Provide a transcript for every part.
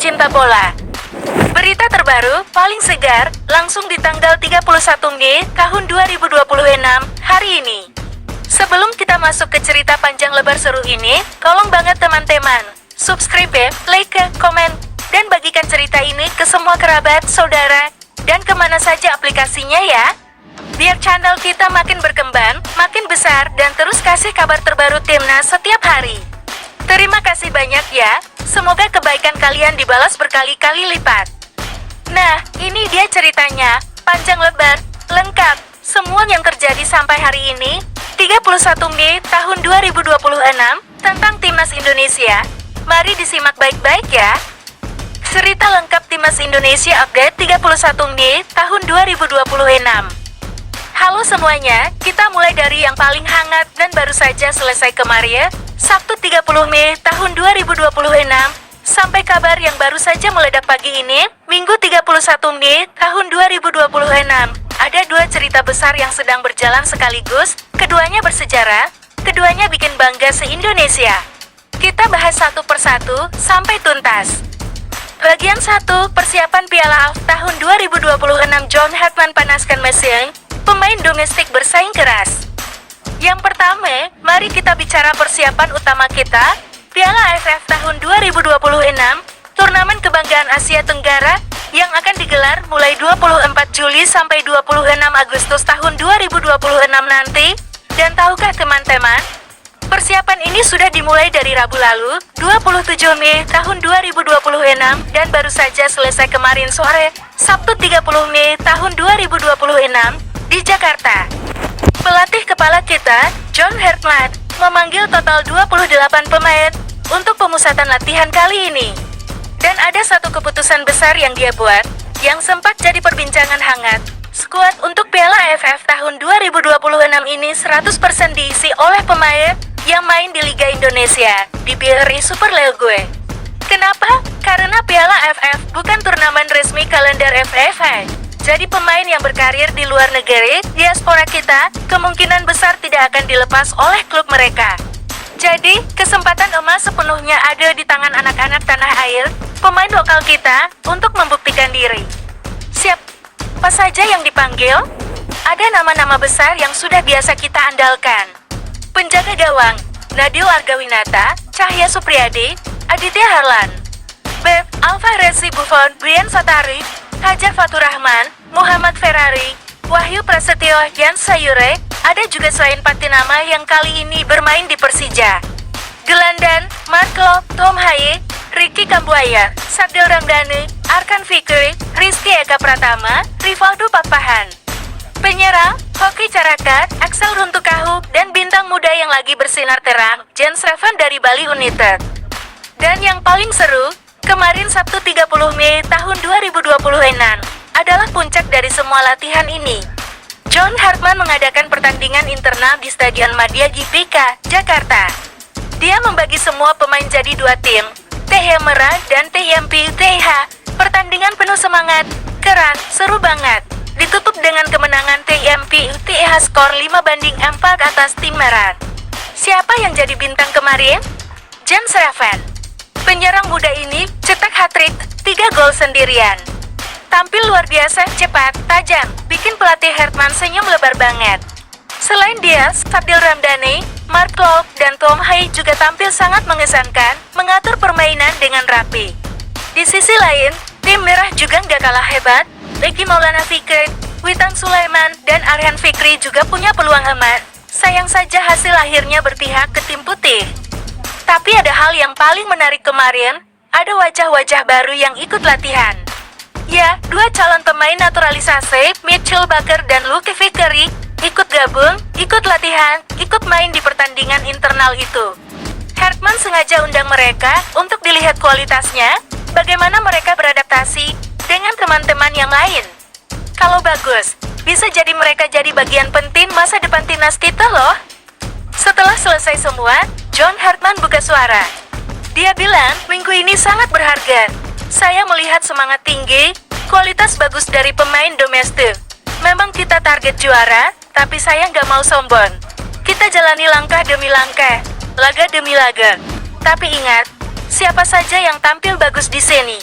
pencinta bola. Berita terbaru, paling segar, langsung di tanggal 31 Mei tahun 2026, hari ini. Sebelum kita masuk ke cerita panjang lebar seru ini, tolong banget teman-teman, subscribe ya, like, komen, dan bagikan cerita ini ke semua kerabat, saudara, dan kemana saja aplikasinya ya. Biar channel kita makin berkembang, makin besar, dan terus kasih kabar terbaru timnas setiap hari. Terima kasih banyak ya, semoga kebaikan kalian dibalas berkali-kali lipat. Nah, ini dia ceritanya, panjang lebar, lengkap, semua yang terjadi sampai hari ini, 31 Mei tahun 2026, tentang timnas Indonesia. Mari disimak baik-baik ya. Cerita lengkap timnas Indonesia update 31 Mei tahun 2026. Halo semuanya, kita mulai dari yang paling hangat dan baru saja selesai kemarin, Sabtu 30 Mei tahun 2026, sampai kabar yang baru saja meledak pagi ini, Minggu 31 Mei tahun 2026. Ada dua cerita besar yang sedang berjalan sekaligus, keduanya bersejarah, keduanya bikin bangga se-Indonesia. Kita bahas satu persatu, sampai tuntas. Bagian 1, persiapan Piala AFF tahun 2026. John Hartman panaskan mesin, pemain domestik bersaing keras. Yang pertama, mari kita bicara persiapan utama kita, Piala AFF tahun 2026, turnamen kebanggaan Asia Tenggara, yang akan digelar mulai 24 Juli sampai 26 Agustus tahun 2026 nanti. Dan tahukah teman-teman, persiapan ini sudah dimulai dari Rabu lalu, 27 Mei tahun 2026, dan baru saja selesai kemarin sore, Sabtu 30 Mei tahun 2026, di Jakarta. Pelatih kepala kita, John Hartman, memanggil total 28 pemain untuk pemusatan latihan kali ini. Dan ada satu keputusan besar yang dia buat, yang sempat jadi perbincangan hangat. Skuad untuk Piala AFF tahun 2026 ini 100% diisi oleh pemain yang main di Liga Indonesia, di BRI Super League. Kenapa? Karena Piala AFF bukan turnamen resmi kalender FIFA. Jadi pemain yang berkarir di luar negeri, diaspora kita, kemungkinan besar tidak akan dilepas oleh klub mereka. Jadi, kesempatan emas sepenuhnya ada di tangan anak-anak tanah air, pemain lokal kita, untuk membuktikan diri. Siapa saja yang dipanggil? Ada nama-nama besar yang sudah biasa kita andalkan. Penjaga gawang, Nadil Argawinata, Cahya Supriyadi, Aditya Harlan. Bek, Alvarez Buffon, Brian Satari, Hajar Fatur Rahman, Muhammad Ferrari, Wahyu Prasetyo, Yan Sayure. Ada juga selain 4 nama yang kali ini bermain di Persija. Gelandang, Mark Locke, Tom Haye, Ricky Kambuaya, Sabdel Ramdhani, Arkan Fikri, Rizky Eka Pratama, Rivaldo Patpahan. Penyerang, Hoki Carakat, Axel Runtukahu, dan bintang muda yang lagi bersinar terang, Jens Revan dari Bali United. Dan yang paling seru, kemarin Sabtu 30 Mei tahun 2026 adalah puncak dari semua latihan ini. John Hartman mengadakan pertandingan internal di Stadion Madia GBK, Jakarta. Dia membagi semua pemain jadi 2 tim, TH Merah dan TMP TH. Pertandingan penuh semangat, keren, seru banget. Ditutup dengan kemenangan TMP TH skor 5-4 atas tim Merah. Siapa yang jadi bintang kemarin? Jens Revan. Penyerang muda ini cetak hat-trick, 3 gol sendirian. Tampil luar biasa, cepat, tajam, bikin pelatih Hartman senyum lebar banget. Selain dia, Sabdel Ramdhani, Mark Locke, dan Tom Haye juga tampil sangat mengesankan, mengatur permainan dengan rapi. Di sisi lain, tim merah juga nggak kalah hebat. Ricky Maulana Fikri, Witan Sulaiman, dan Aryan Fikri juga punya peluang emas. Sayang saja hasil akhirnya berpihak ke tim putih. Tapi ada hal yang paling menarik kemarin, ada wajah-wajah baru yang ikut latihan. Ya, 2 calon pemain naturalisasi, Mitchell Baker dan Luke Fikri, ikut gabung, ikut latihan, ikut main di pertandingan internal itu. Hartman sengaja undang mereka untuk dilihat kualitasnya, bagaimana mereka beradaptasi dengan teman-teman yang lain. Kalau bagus, bisa jadi mereka jadi bagian penting masa depan timnas kita loh. Setelah selesai semua, John Hartman buka suara. Dia bilang, minggu ini sangat berharga. Saya melihat semangat tinggi, kualitas bagus dari pemain domestik. Memang kita target juara, tapi saya nggak mau sombong. Kita jalani langkah demi langkah, laga demi laga. Tapi ingat, siapa saja yang tampil bagus di sini,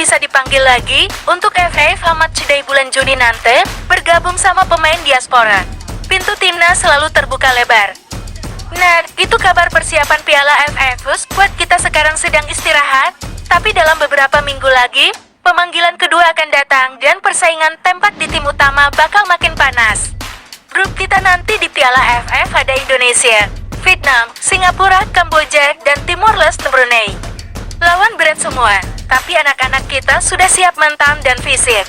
bisa dipanggil lagi untuk FA Matchday bulan Juni nanti bergabung sama pemain diaspora. Pintu timnas selalu terbuka lebar. Nah, itu kabar persiapan Piala AFF buat kita sekarang sedang istirahat, tapi dalam beberapa minggu lagi, pemanggilan kedua akan datang dan persaingan tempat di tim utama bakal makin panas. Grup kita nanti di Piala AFF ada Indonesia, Vietnam, Singapura, Kamboja, dan Timor Leste Brunei. Lawan berat semua, tapi anak-anak kita sudah siap mental dan fisik.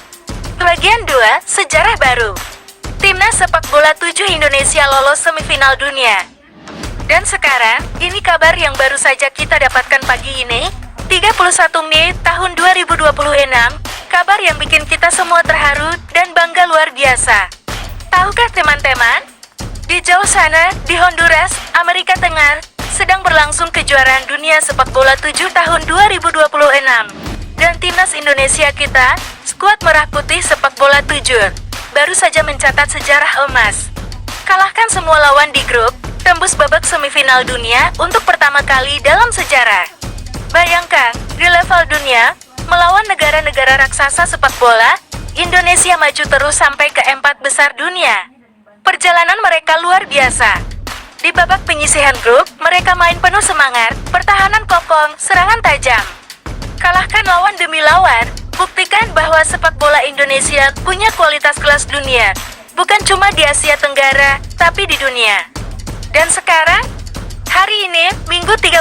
Bagian 2, sejarah baru. Timnas sepak bola 7 Indonesia lolos semifinal dunia. Dan sekarang, ini kabar yang baru saja kita dapatkan pagi ini, 31 Mei tahun 2026, kabar yang bikin kita semua terharu dan bangga luar biasa. Tahukah teman-teman? Di jauh sana, di Honduras, Amerika Tengah, sedang berlangsung kejuaraan dunia sepak bola 7 tahun 2026. Dan timnas Indonesia kita, skuad merah putih sepak bola 7, baru saja mencatat sejarah emas. Kalahkan semua lawan di grup, tembus babak semifinal dunia untuk pertama kali dalam sejarah. Bayangkan, di level dunia, melawan negara-negara raksasa sepak bola, Indonesia maju terus sampai ke 4 besar dunia. Perjalanan mereka luar biasa. Di babak penyisihan grup, mereka main penuh semangat, pertahanan kokoh, serangan tajam. Kalahkan lawan demi lawan, buktikan bahwa sepak bola Indonesia punya kualitas kelas dunia. Bukan cuma di Asia Tenggara, tapi di dunia. Dan sekarang, hari ini, Minggu 31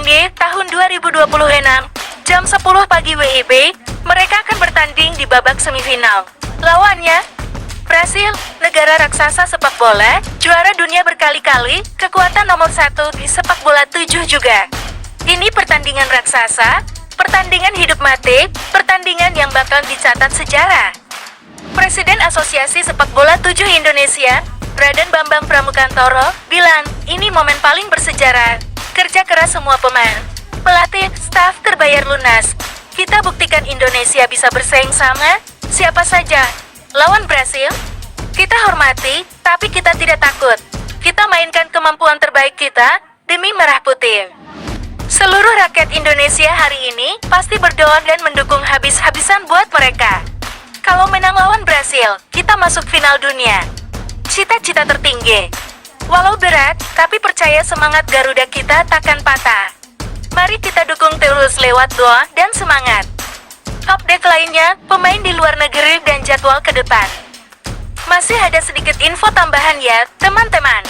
Mei tahun 2026, jam 10 pagi WIB, mereka akan bertanding di babak semifinal. Lawannya, Brasil, negara raksasa sepak bola, juara dunia berkali-kali, kekuatan nomor 1 di sepak bola 7 juga. Ini pertandingan raksasa, pertandingan hidup mati, pertandingan yang bakal dicatat sejarah. Presiden Asosiasi Sepak Bola 7 Indonesia, Raden Bambang Pramukantoro, bilang, ini momen paling bersejarah. Kerja keras semua pemain, pelatih, staf terbayar lunas. Kita buktikan Indonesia bisa bersaing sama siapa saja. Lawan Brasil, kita hormati, tapi kita tidak takut. Kita mainkan kemampuan terbaik kita demi merah putih. Seluruh rakyat Indonesia hari ini pasti berdoa dan mendukung habis-habisan buat mereka. Kalau menang lawan Brasil, kita masuk final dunia. Cita-cita tertinggi. Walau berat, tapi percaya semangat Garuda kita takkan patah. Mari kita dukung terus lewat doa dan semangat. Update lainnya, pemain di luar negeri dan jadwal ke depan. Masih ada sedikit info tambahan ya, teman-teman.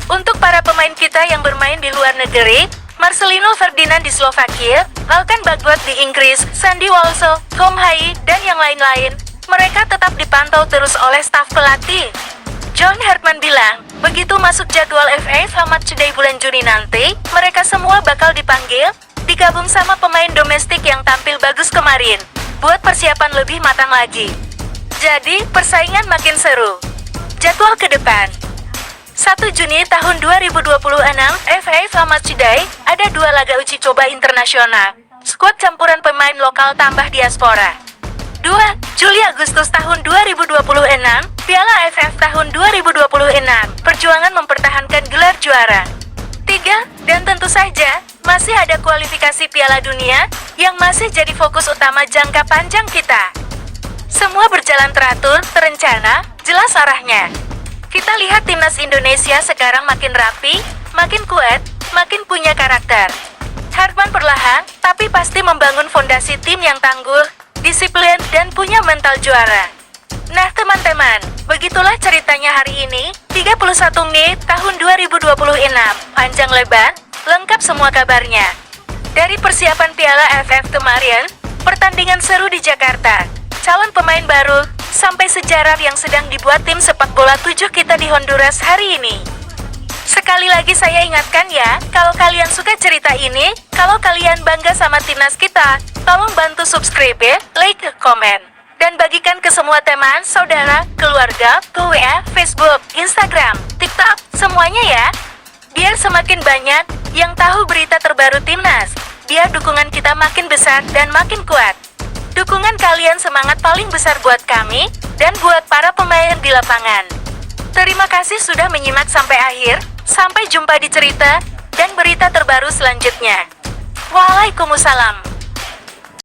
Untuk para pemain kita yang bermain di luar negeri, Marcelino Ferdinand di Slovakia, Alkan Bagwat di Inggris, Sandy Walso, Tom Hai, dan yang lain-lain, mereka tetap dipantau terus oleh staf pelatih. John Hartman bilang, begitu masuk jadwal FA Matchday bulan Juni nanti, mereka semua bakal dipanggil, digabung sama pemain domestik yang tampil bagus kemarin, buat persiapan lebih matang lagi. Jadi, persaingan makin seru. Jadwal ke depan. 1 Juni tahun 2026, FA Matchday, ada 2 laga uji coba internasional. Skuad campuran pemain lokal tambah diaspora. 2 Juli Agustus tahun 2026, Piala AFF tahun 2026, perjuangan mempertahankan gelar juara. 3, dan tentu saja, masih ada kualifikasi Piala Dunia, yang masih jadi fokus utama jangka panjang kita. Semua berjalan teratur, terencana, jelas arahnya. Kita lihat timnas Indonesia sekarang makin rapi, makin kuat, makin punya karakter. Hartman perlahan, tapi pasti membangun fondasi tim yang tangguh, disiplin, dan punya mental juara. Nah teman-teman, begitulah ceritanya hari ini, 31 Mei tahun 2026, panjang lebar, lengkap semua kabarnya. Dari persiapan Piala AFF kemarin, pertandingan seru di Jakarta, calon pemain baru, sampai sejarah yang sedang dibuat tim sepak bola 7 kita di Honduras hari ini. Sekali lagi saya ingatkan ya, kalau kalian suka cerita ini, kalau kalian bangga sama timnas kita, tolong bantu subscribe ya, like, komen, dan bagikan ke semua teman, saudara, keluarga, ke WA, Facebook, Instagram, TikTok, semuanya ya. Biar semakin banyak yang tahu berita terbaru timnas, biar dukungan kita makin besar dan makin kuat. Dukungan kalian semangat paling besar buat kami, dan buat para pemain di lapangan. Terima kasih sudah menyimak sampai akhir. Sampai jumpa di cerita dan berita terbaru selanjutnya. Waalaikumsalam.